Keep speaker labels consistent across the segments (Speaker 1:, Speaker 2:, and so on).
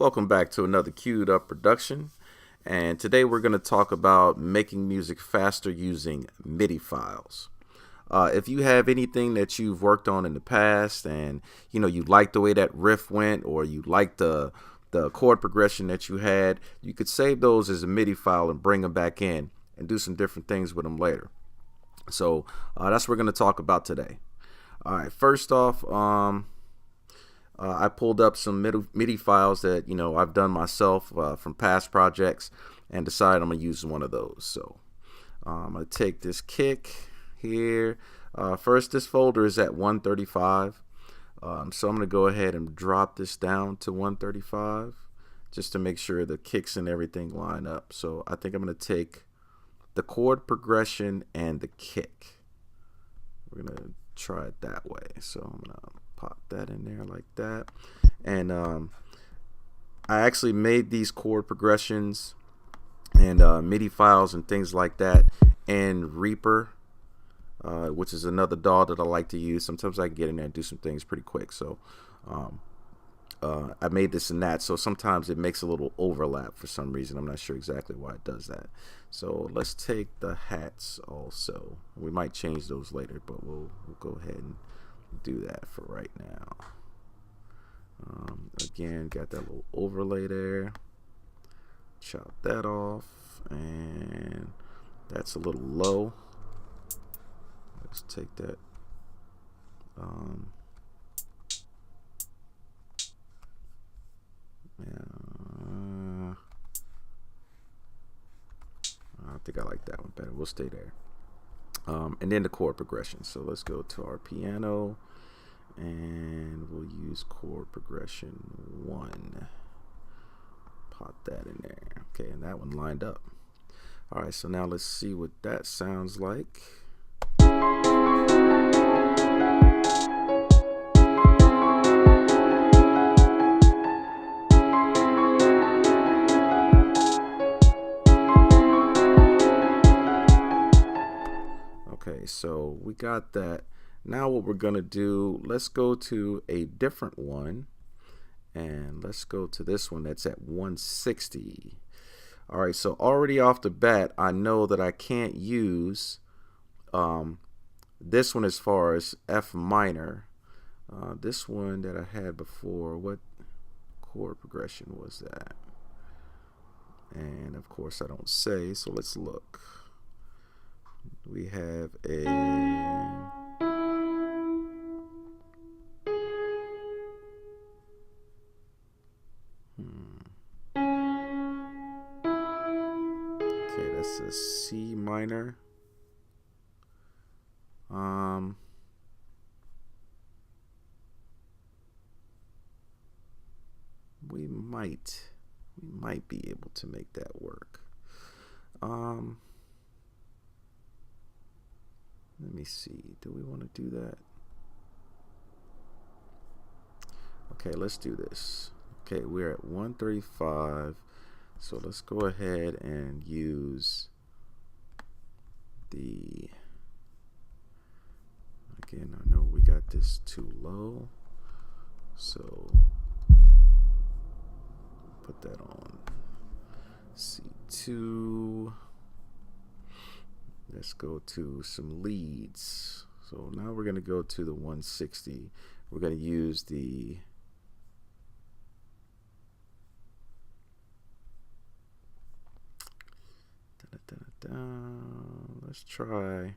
Speaker 1: Welcome back to another queued up production. And today we're going to talk about making music faster using MIDI files. If you have anything that you've worked on in the past and you like the way that riff went, or you like the chord progression that you had, you could save those as a MIDI file and bring them back in and do some different things with them later. So that's what we're going to talk about today. All right, first off, I pulled up some MIDI files that I've done myself from past projects, and decided I'm gonna use one of those. So I'm gonna take this kick here. First, this folder is at 135, so I'm gonna go ahead and drop this down to 135 just to make sure the kicks and everything line up. So I think I'm gonna take the chord progression and the kick. We're gonna try it that way. So I'm gonna pop that in there like that. And I actually made these chord progressions and MIDI files and things like that in Reaper, which is another DAW that I like to use. Sometimes I can get in there and do some things pretty quick. So I made this in that. So sometimes it makes a little overlap for some reason. I'm not sure exactly why it does that. So let's take the hats also. We might change those later, but we'll go ahead and do that for right now. Again, got that little overlay there. Chop that off, and that's a little low. Let's take that. I think I like that one better. We'll stay there. And then the chord progression. So let's go to our piano, and we'll use chord progression 1. Pop that in there. Okay, and that one lined up. All right, so now let's see what that sounds like. Okay, so we got that. Now what we're gonna do, let's go to a different one, and let's go to this one that's at 160. All right, so already off the bat, I know that I can't use this one as far as F minor. This one that I had before, what chord progression was that? And of course I don't say, so let's look. We have a okay, that's a C minor. We might be able to make that work. Let me see. Do we want to do that? Okay, let's do this. Okay, we're at 135. So let's go ahead and use the, again, I know we got this too low. So put that on C2. Let's go to some leads. So now we're going to go to the 160. We're going to use the let's try.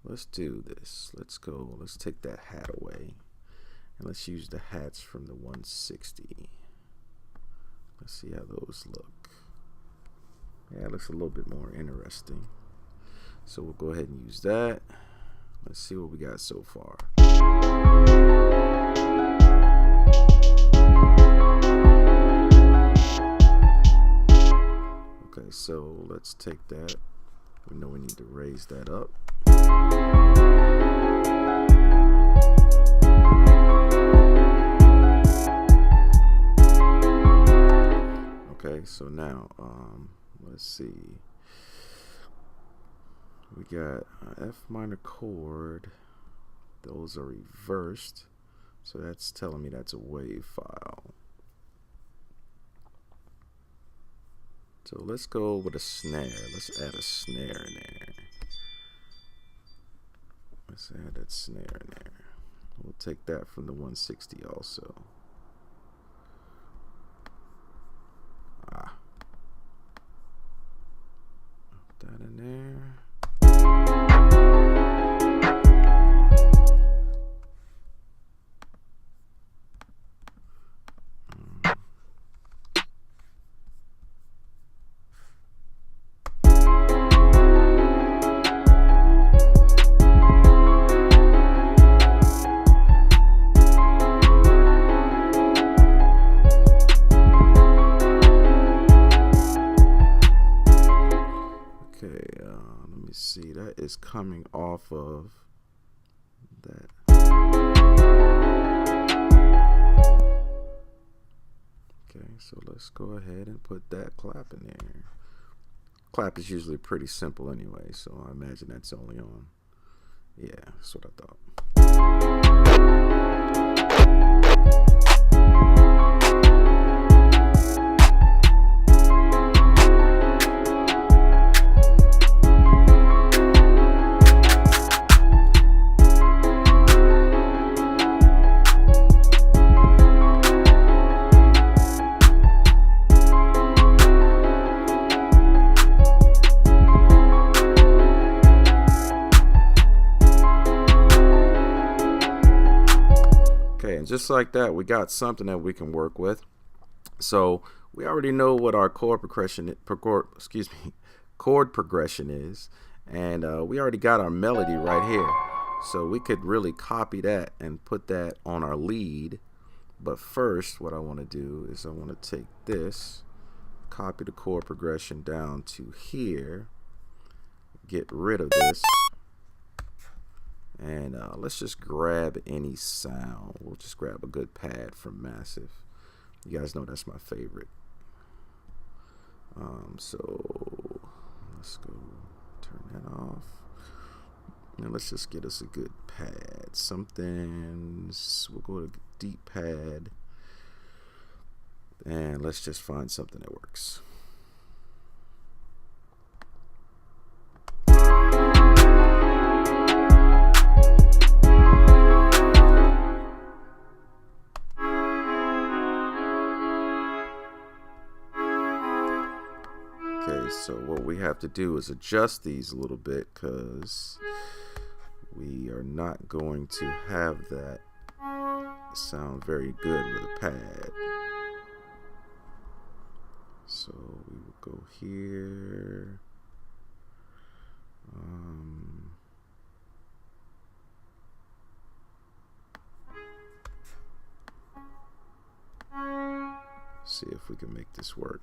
Speaker 1: Let's do this. Let's go. Let's take that hat away, and let's use the hats from the 160. Let's see how those look. Yeah, it looks a little bit more interesting. So we'll go ahead and use that. Let's see what we got so far. Okay, so let's take that. We know we need to raise that up. Okay, so now let's see. We got F minor chord. those are reversed. So that's telling me that's a WAV file. So let's go with a snare. Let's add a snare in there. Let's add that snare in there. We'll take that from the 160 also. Put that in there. Let me see, that is coming off of that. Okay, so let's go ahead and put that clap in there. Clap is usually pretty simple anyway, so I imagine that's only on. Yeah, that's what I thought. And just like that, we got something that we can work with. So we already know what our chord progression is, and we already got our melody right here. So we could really copy that and put that on our lead. But first, what I want to do is I want to take this, copy the chord progression down to here, get rid of this. And let's just grab any sound. We'll just grab a good pad from Massive. You guys know that's my favorite. So let's go turn that off. And let's just get us a good pad. We'll go to deep pad. And let's just find something that works. Okay, so what we have to do is adjust these a little bit because we are not going to have that sound very good with a pad. So we will go here. See if we can make this work.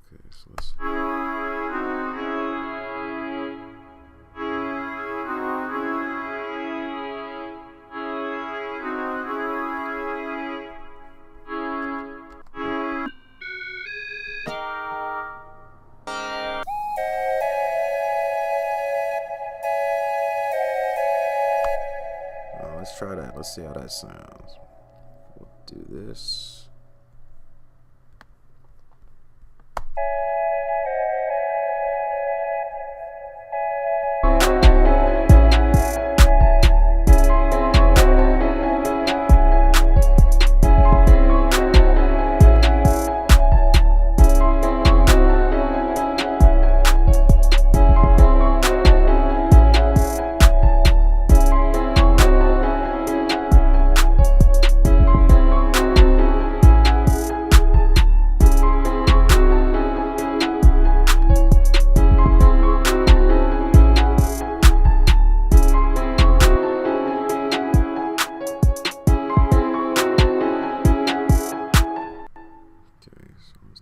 Speaker 1: Okay, so let's. Let's try that. Let's see how that sounds. We'll do this.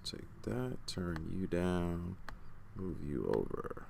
Speaker 1: Take that, turn you down, move you over.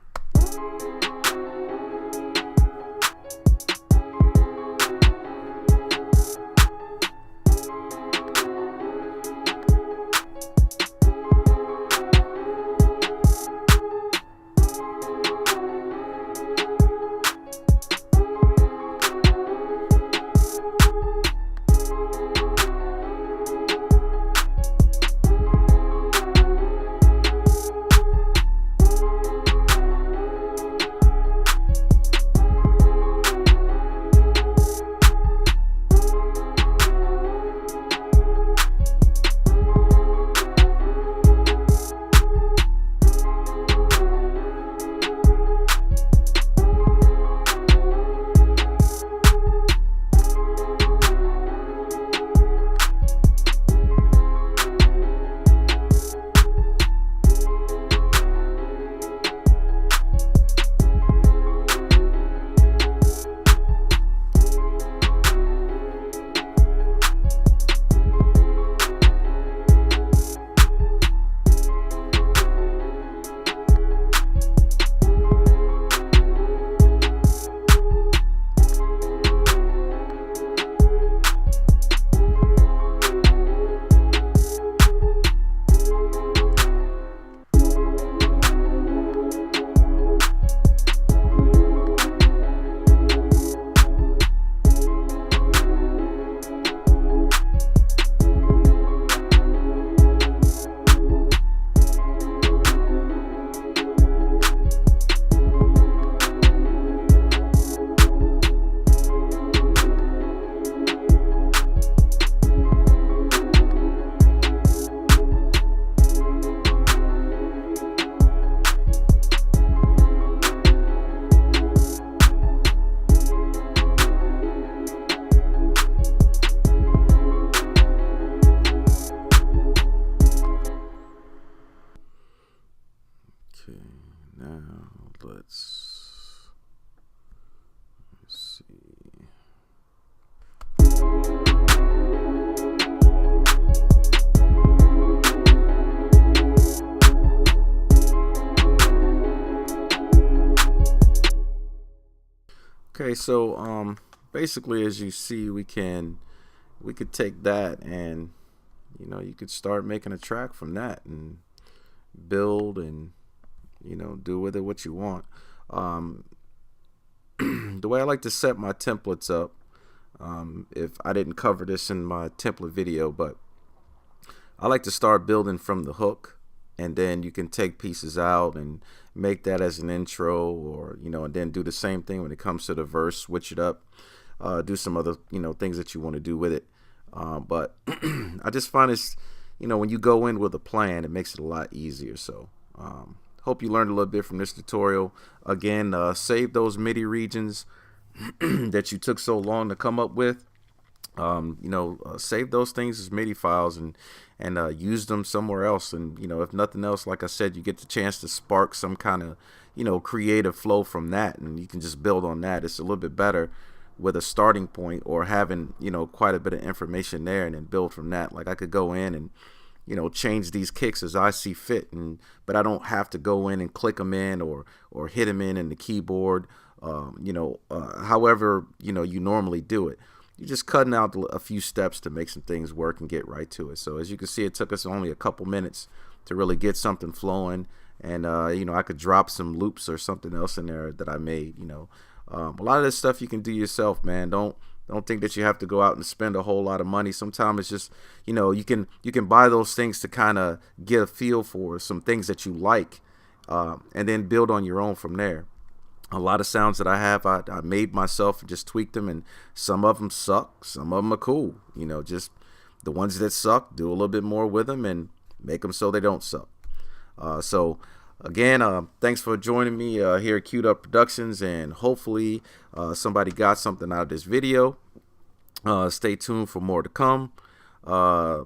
Speaker 1: so basically, as you see, we could take that, and you could start making a track from that and build and do with it what you want. The way I like to set my templates up, if I didn't cover this in my template video, but I like to start building from the hook, and then you can take pieces out and make that as an intro, or and then do the same thing when it comes to the verse, switch it up, do some other things that you want to do with it. But I just find it's when you go in with a plan, it makes it a lot easier. So hope you learned a little bit from this tutorial. Again, save those MIDI regions that you took so long to come up with. Save those things as MIDI files and use them somewhere else. And if nothing else, like I said, you get the chance to spark some kind of creative flow from that, and you can just build on that. It's a little bit better with a starting point, or having quite a bit of information there, and then build from that. Like I could go in and change these kicks as I see fit, but I don't have to go in and click them in or hit them in the keyboard. However you normally do it. You're just cutting out a few steps to make some things work and get right to it. So as you can see, it took us only a couple minutes to really get something flowing. And I could drop some loops or something else in there that I made. A lot of this stuff you can do yourself, man. Don't think that you have to go out and spend a whole lot of money. Sometimes it's just you can buy those things to kind of get a feel for some things that you like, and then build on your own from there. A lot of sounds that I have, I made myself and just tweaked them, and some of them suck, some of them are cool. Just the ones that suck, do a little bit more with them and make them so they don't suck. So again, thanks for joining me here at Queued Up Productions, and hopefully somebody got something out of this video. Stay tuned for more to come.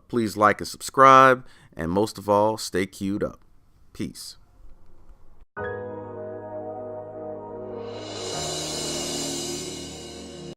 Speaker 1: Please like and subscribe, and most of all, stay queued up. Peace.